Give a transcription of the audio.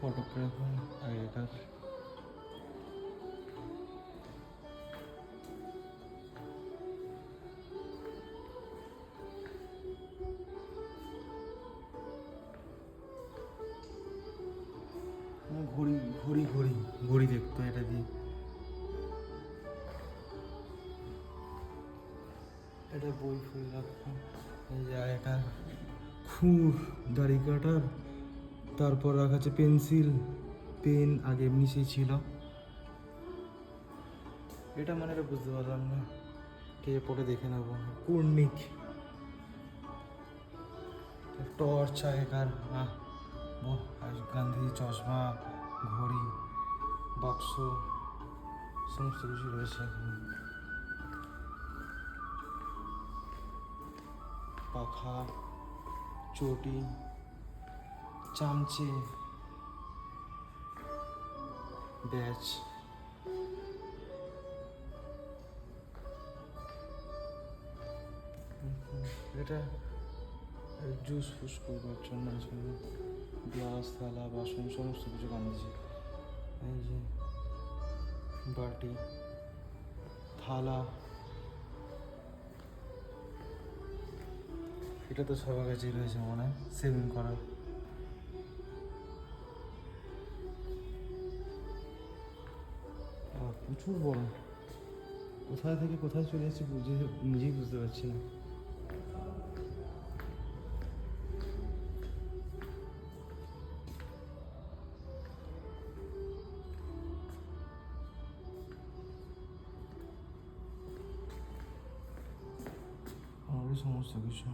Photographer আগেকার। ঘড়ি ঘড়ি ঘড়ি ঘড়ি দেখতো এটা দিয়ে। এটা বই ফই রাখতো। এই যে আগেকার খুর, দাড়ি কাটার, তারপর রাখা আছে পেন্সিল, পেন আগে এমনি সেই ছিল। এটা মানে এটা বুঝতে পারলাম না, কে পরে দেখে নেবো। কুর্নিক, টর্চ আগেকার, গান্ধী চশমা, ঘড়ি, বাক্স, সমস্ত কিছু রয়েছে এখানে। পাখা, চটি, চামচে, ব্যাচ, এটা জুস ফুস করবার জন্য আসলে গ্লাস, থালা, বাসন সমস্ত কিছু বানিয়েছে। এই যে বাটি, থালা, এটা তো সবার কাছেই রয়েছে মনে হয়, সেভিং করার। প্রচুর বড়, কোথায় থেকে কোথায় চলে এসেছি নিজেই বুঝতে পারছি না। সমস্ত কিছু